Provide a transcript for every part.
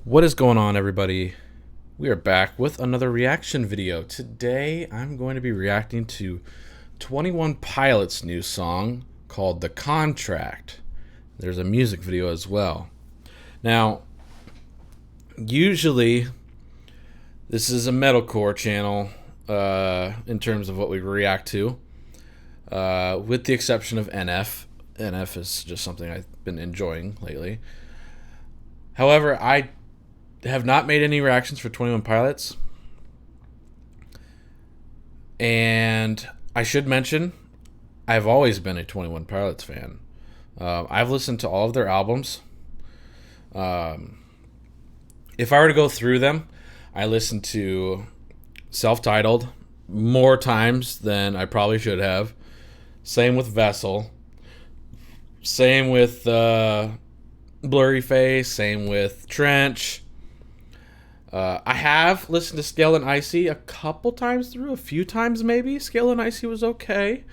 What is going on, everybody? We are back with another reaction video. Today I'm going to be reacting to 21 Pilots' new song called The Contract. There's a music video as well. Now, usually this is a metalcore channel in terms of what we react to, with the exception of NF. NF is just something I've been enjoying lately. However, I have not made any reactions for 21 Pilots. And I should mention, I've always been a 21 Pilots fan. I've listened to all of their albums. If I were to go through them, I listened to Self-Titled more times than I probably should have. Same with Vessel. Same with Blurryface. Same with Trench. I have listened to Scaled and Icy a couple times through, a few times maybe. Scaled and Icy was okay.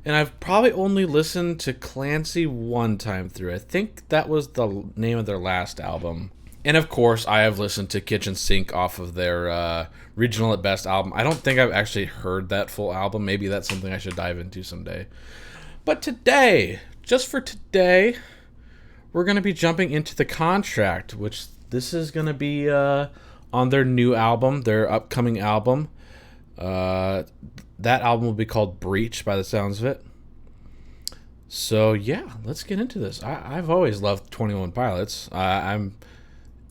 And I've probably only listened to Clancy one time through. I think that was the name of their last album. And of course, I have listened to Kitchen Sink off of their Regional at Best album. I don't think I've actually heard that full album. Maybe that's something I should dive into someday. But today, just for today, we're going to be jumping into The Contract, which this is going to be on their new album, their upcoming album. That album will be called Breach by the sounds of it. So yeah, let's get into this. I've always loved 21 Pilots. I'm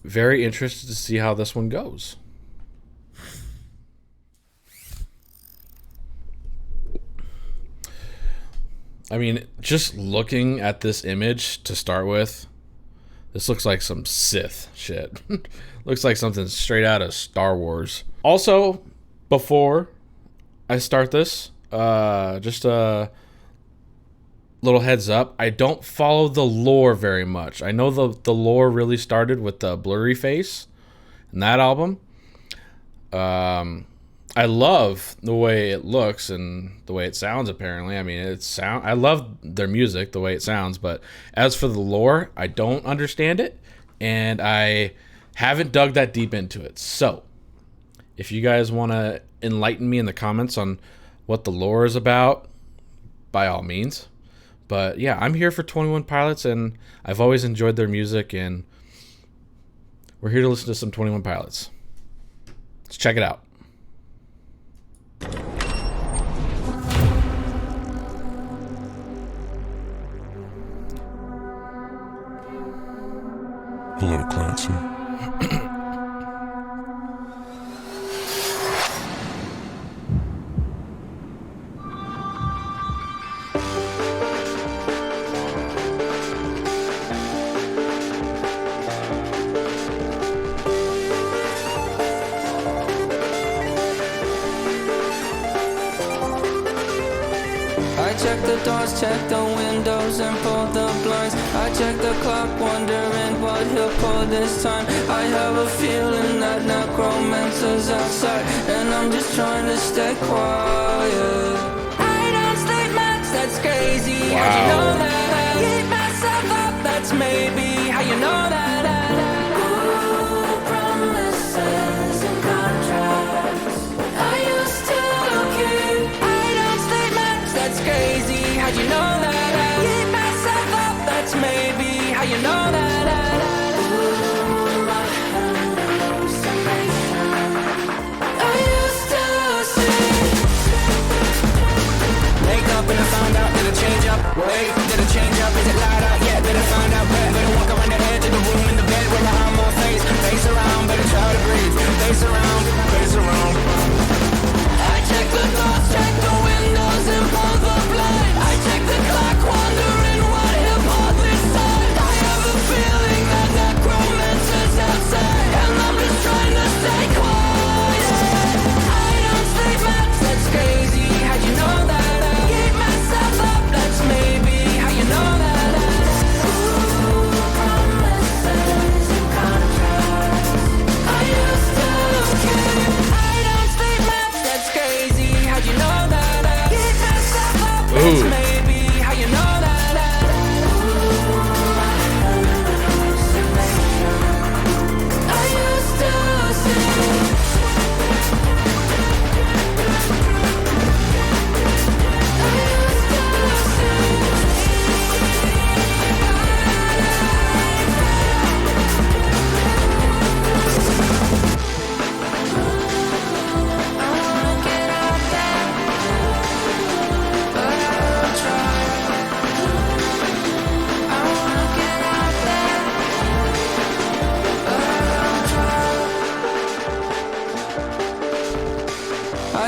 very interested to see how this one goes. I mean, just looking at this image to start with, this looks like some Sith shit. Looks like something straight out of Star Wars. Also, before I start this, just a little heads up. I don't follow the lore very much. I know the lore really started with the Blurryface and that album. I love the way it looks and the way it sounds, apparently. I mean, I love their music, the way it sounds, but as for the lore, I don't understand it, and I haven't dug that deep into it. So, if you guys want to enlighten me in the comments on what the lore is about, by all means. But yeah, I'm here for 21 Pilots, and I've always enjoyed their music, and we're here to listen to some 21 Pilots. Let's check it out. Hello, Clancy. I check the doors, check the windows, and pull the blinds. I check the clock, wondering what he'll pull this time. I have a feeling that necromancer's outside, and I'm just trying to stay quiet. I don't sleep much, that's crazy. Wow. How'd you know that? I keep myself up, that's maybe how you know that. Ooh, promises and contracts I used to keep. I don't sleep much, that's crazy. How'd you know that? I keep myself up, that's maybe how you know that. Ooh, my hallucination I used to see. Wake up and I found out, did it change up? Wait, did it change up? Is it light up? Yeah, did I find out? Better walk around the edge of the room in the bed.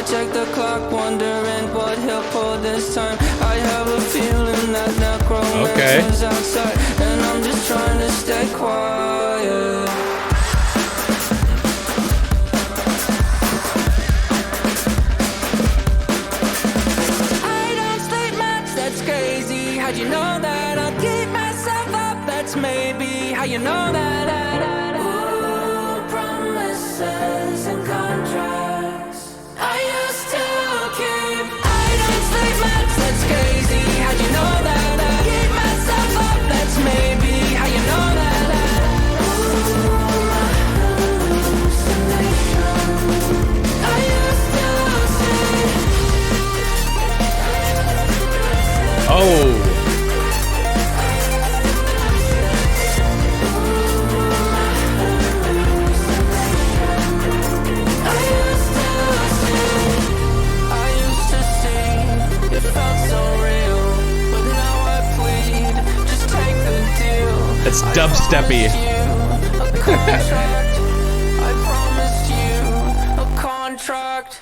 I check the clock, wondering what he'll pull this time. I have a feeling that necromancer's outside, and I'm just trying to stay quiet. I don't sleep much, that's crazy. How'd you know that? I'll keep myself up, that's maybe how you know that. Ooh, promises and contracts I used to keep. I don't sleep much, that's crazy. How'd you know that? I'll keep myself up, that's maybe how you know that. Ooh, my hallucination I used to see. Oh. It's dubsteppy. I promised you a contract.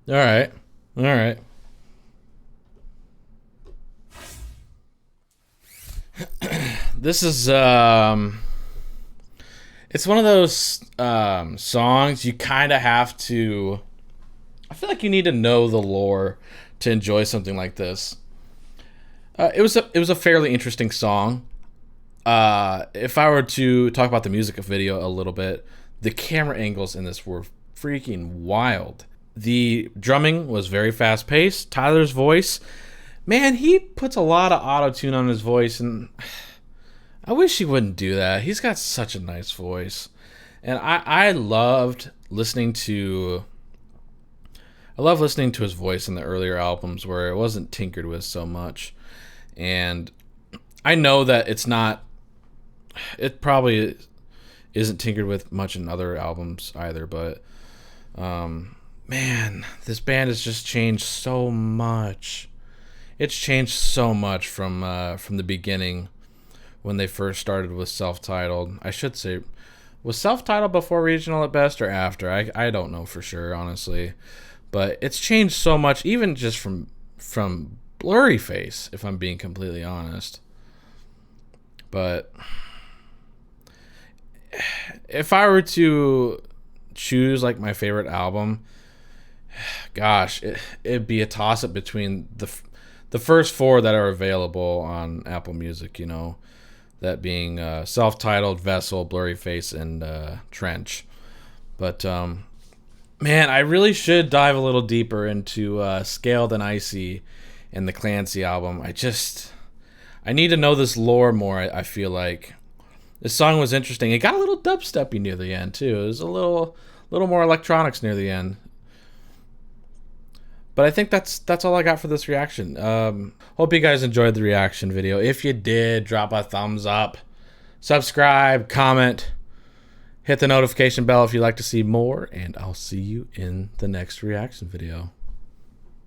All right. All right. This is it's one of those songs you kind of have to, I feel like you need to know the lore to enjoy something like this. It was a fairly interesting song. If I were to talk about the music video a little bit, the camera angles in this were freaking wild. The drumming was very fast paced. Tyler's voice, man, he puts a lot of auto-tune on his voice, and I wish he wouldn't do that. He's got such a nice voice. And I loved listening to his voice in the earlier albums where it wasn't tinkered with so much. And I know that it probably isn't tinkered with much in other albums either, but man, this band has just changed so much. It's changed so much from the beginning when they first started with self-titled. I should say, was self-titled before Regional at best or after? I don't know for sure, honestly. But it's changed so much, even just from Blurryface, if I'm being completely honest. But if I were to choose like my favorite album, gosh, it'd be a toss-up between the first four that are available on Apple Music, you know, that being self-titled, Vessel, Blurryface, and Trench. But man, I really should dive a little deeper into Scaled and Icy and the Clancy album. I need to know this lore more. I feel like this song was interesting. It got a little dubsteppy near the end too. It was a little more electronics near the end. But I think that's all I got for this reaction. Hope you guys enjoyed the reaction video. If you did, drop a thumbs up, subscribe, comment, hit the notification bell if you'd like to see more, and I'll see you in the next reaction video.